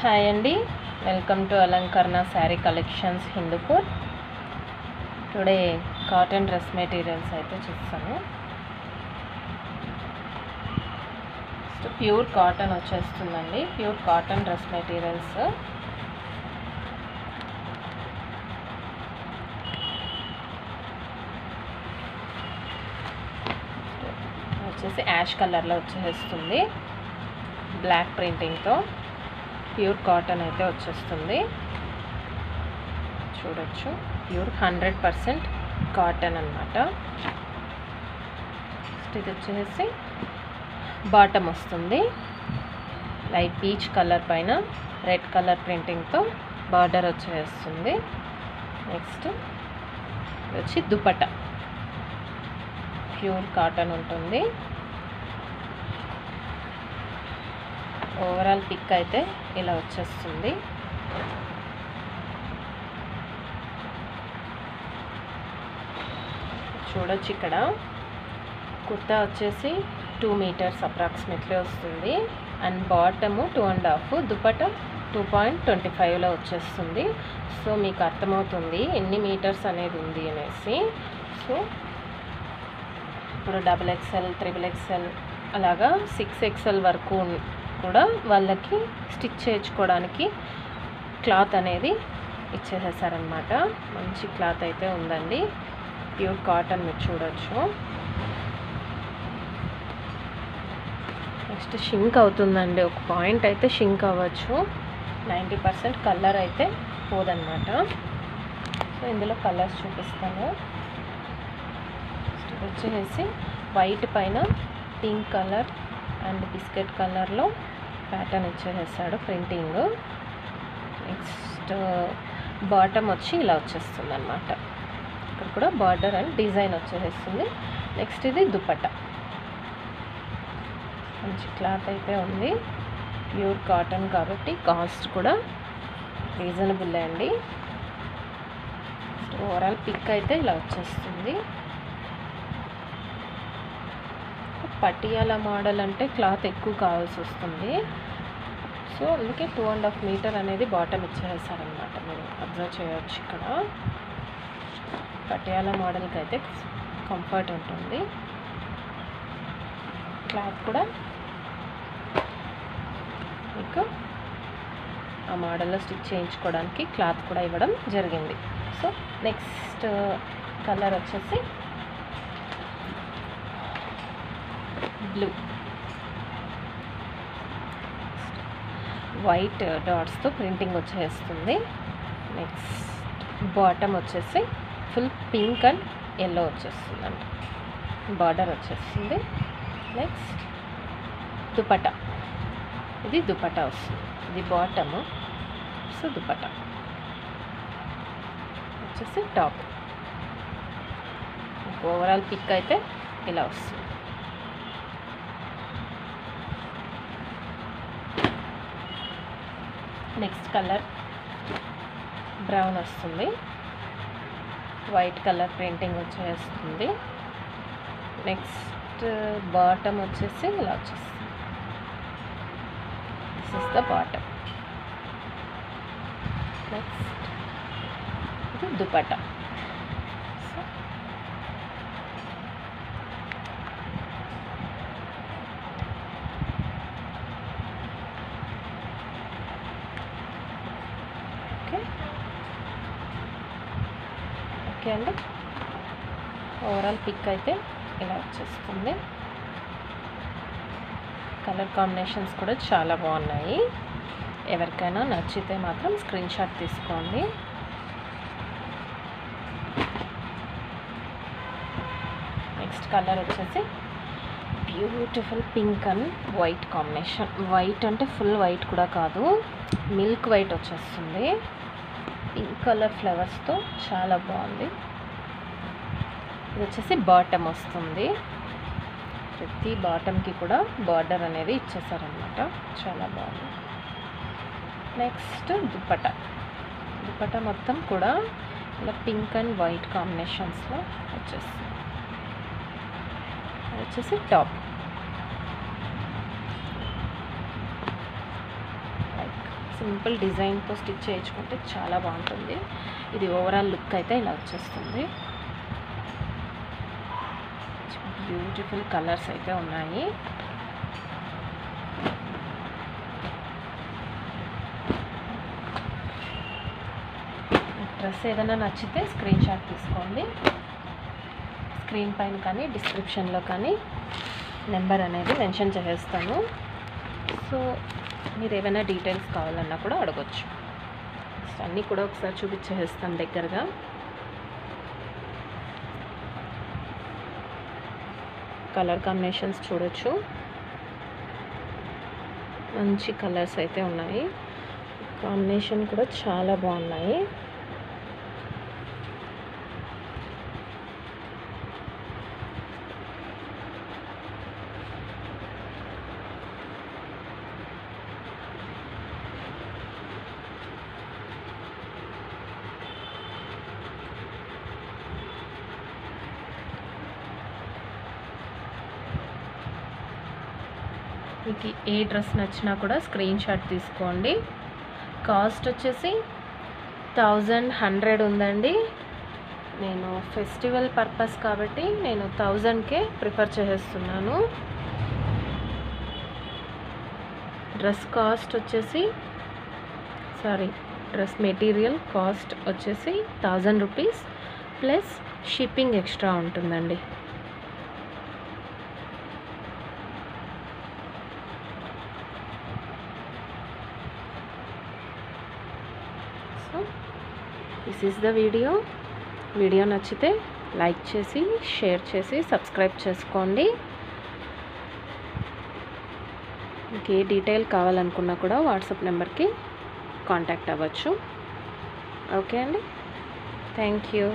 Hi అండి, welcome to అలంకరణ sari collections Hindupur. Today cotton dress materials అయితే చూస్తాను. ప్యూర్ కాటన్ వచ్చేస్తుందండి. ప్యూర్ కాటన్ డ్రెస్ మెటీరియల్స్ వచ్చేసి యాష్ కలర్లో వచ్చేస్తుంది. బ్లాక్ ప్రింటింగ్తో ప్యూర్ కాటన్ అయితే వచ్చేస్తుంది. చూడొచ్చు, ప్యూర్ 100% కాటన్ అన్నమాట. ఇది వచ్చేసి బాటమ్ వస్తుంది. లైట్ పీచ్ కలర్ పైన రెడ్ కలర్ ప్రింటింగ్తో బార్డర్ వచ్చేస్తుంది. నెక్స్ట్ వచ్చి దుపట్టా ప్యూర్ కాటన్ ఉంటుంది. ఓవరాల్ పిక్ అయితే ఇలా వచ్చేస్తుంది. చూడొచ్చు, ఇక్కడ కుర్తా వచ్చేసి 2 మీటర్స్ అప్రాక్సిమేట్లీ వస్తుంది. అండ్ బాటము 2.5, దుపట్టా 2.25లో వచ్చేస్తుంది. సో మీకు అర్థమవుతుంది ఎన్ని మీటర్స్ అనేది ఉంది అనేసి. సో ఇప్పుడు XXL, XXL అలాగా 6XL వరకు కూడా వాళ్ళకి స్టిచ్ చేయించుకోవడానికి క్లాత్ అనేది ఇచ్చేసేసారనమాట. మంచి క్లాత్ అయితే ఉందండి. ప్యూర్ కాటన్ మీరు చూడొచ్చు. నెక్స్ట్ షింక్ అవుతుందండి. ఒక పాయింట్ అయితే షింక్ అవ్వచ్చు. 90% కలర్ అయితే పోదన్నమాట. సో ఇందులో కలర్స్ చూపిస్తాను. వచ్చేసి వైట్ పైన పింక్ కలర్ అండ్ బిస్కెట్ కలర్లో ప్యాటర్న్ ఇచ్చేసాడు ప్రింటింగ్. నెక్స్ట్ బాటమ్ వచ్చి ఇలా వచ్చేస్తుంది అన్నమాట. ఇక్కడ కూడా బార్డర్ అండ్ డిజైన్ వచ్చేస్తుంది. నెక్స్ట్ ఇది దుపట్టా. మంచి క్లాత్ అయితే ఉంది. ప్యూర్ కాటన్ కాబట్టి కాస్ట్ కూడా రీజనబుల్ అండి. ఓవరాల్ పిక్ అయితే ఇలా వచ్చేస్తుంది. పటియాల మోడల్ అంటే క్లాత్ ఎక్కువ కావాల్సి వస్తుంది. సో అందుకే 2.5 మీటర్ అనేది బాటమ్ ఇచ్చేసారనమాట. మీరు అబ్జర్వ్ చేయవచ్చు. ఇక్కడ పటియాల మోడల్కి అయితే కంఫర్ట్ ఉంటుంది. క్లాత్ కూడా మీకు ఆ మోడల్లో స్టిచ్ చేయించుకోవడానికి క్లాత్ కూడా ఇవ్వడం జరిగింది. సో నెక్స్ట్ కలర్ వచ్చేసి బ్లూ, వైట్ డాట్స్తో ప్రింటింగ్ వచ్చేస్తుంది. నెక్స్ట్ బాటమ్ వచ్చేసి ఫుల్ పింక్ అండ్ ఎల్లో వచ్చేస్తుంది అండి. బార్డర్ వచ్చేస్తుంది. నెక్స్ట్ దుపట్టా, ఇది దుపట్టా వస్తుంది. ఇది బాటము. సో దుపట్టా వచ్చేసి టాప్. ఓవరాల్ పిక్ అయితే ఇలా వస్తుంది. నెక్స్ట్ కలర్ బ్రౌన్ వస్తుంది. వైట్ కలర్ ప్రింటింగ్ వచ్చేస్తుంది. నెక్స్ట్ బాటమ్ వచ్చేసి ఇలా వచ్చేస్తుంది. This is the bottom. Next ఇది దుపట్టా. ఓకే అండి, ఓవరాల్ పిక్ అయితే ఇలా వచ్చేస్తుంది. కలర్ కాంబినేషన్స్ కూడా చాలా బాగున్నాయి. ఎవరికైనా నచ్చితే మాత్రం స్క్రీన్ షాట్ తీసుకోండి. నెక్స్ట్ కలర్ వచ్చేసి beautiful pink and white combination. White అంటే ఫుల్ వైట్ కూడా కాదు, మిల్క్ వైట్ వచ్చేస్తుంది. పింక్ కలర్ ఫ్లవర్స్తో చాలా బాగుంది. ఇది వచ్చేసి బాటమ్ వస్తుంది. ప్రతి బాటమ్కి కూడా బార్డర్ అనేది ఇచ్చేసారనమాట. చాలా బాగుంది. నెక్స్ట్ దుపట్టా. దుపట్టా మొత్తం కూడా ఇలా పింక్ అండ్ వైట్ కాంబినేషన్స్లో వచ్చేస్తుంది. అది వచ్చేసి టాప్. సింపుల్ డిజైన్తో స్టిచ్ చేయించుకుంటే చాలా బాగుంటుంది. ఇది ఓవరాల్ లుక్ అయితే ఇలా వచ్చేస్తుంది. బ్యూటిఫుల్ కలర్స్ అయితే ఉన్నాయి. డ్రెస్ ఏదైనా నచ్చితే స్క్రీన్ షాట్ తీసుకోండి. స్క్రీన్ పైన కానీ డిస్క్రిప్షన్లో కానీ నెంబర్ అనేది మెన్షన్ చేసేస్తాను. సో మీరు ఏమైనా డీటెయిల్స్ కావాలన్నా కూడా అడగొచ్చు. అన్నీ కూడా ఒకసారి చూపించేస్తాను దగ్గరగా. కలర్ కాంబినేషన్స్ చూడొచ్చు, మంచి కలర్స్ అయితే ఉన్నాయి. కాంబినేషన్ కూడా చాలా బాగున్నాయి. మీకు ఏ డ్రెస్ నచ్చినా కూడా స్క్రీన్ షాట్ తీసుకోండి. కాస్ట్ వచ్చేసి 1100 ఉందండి. నేను ఫెస్టివల్ పర్పస్ కాబట్టి నేను 1000కే ప్రిఫర్ చేస్తున్నాను. డ్రెస్ కాస్ట్ వచ్చేసి డ్రెస్ మెటీరియల్ కాస్ట్ వచ్చేసి 1000 రూపీస్ ప్లస్ షిప్పింగ్ ఎక్స్ట్రా ఉంటుందండి. దిస్ ఈజ్ ద వీడియో నచ్చితే లైక్ చేసి షేర్ చేసి సబ్స్క్రైబ్ చేసుకోండి. మీకు ఏ డీటెయిల్ కావాలనుకున్నా కూడా వాట్సాప్ నెంబర్కి కాంటాక్ట్ అవ్వచ్చు. ఓకే అండి, థ్యాంక్ యూ.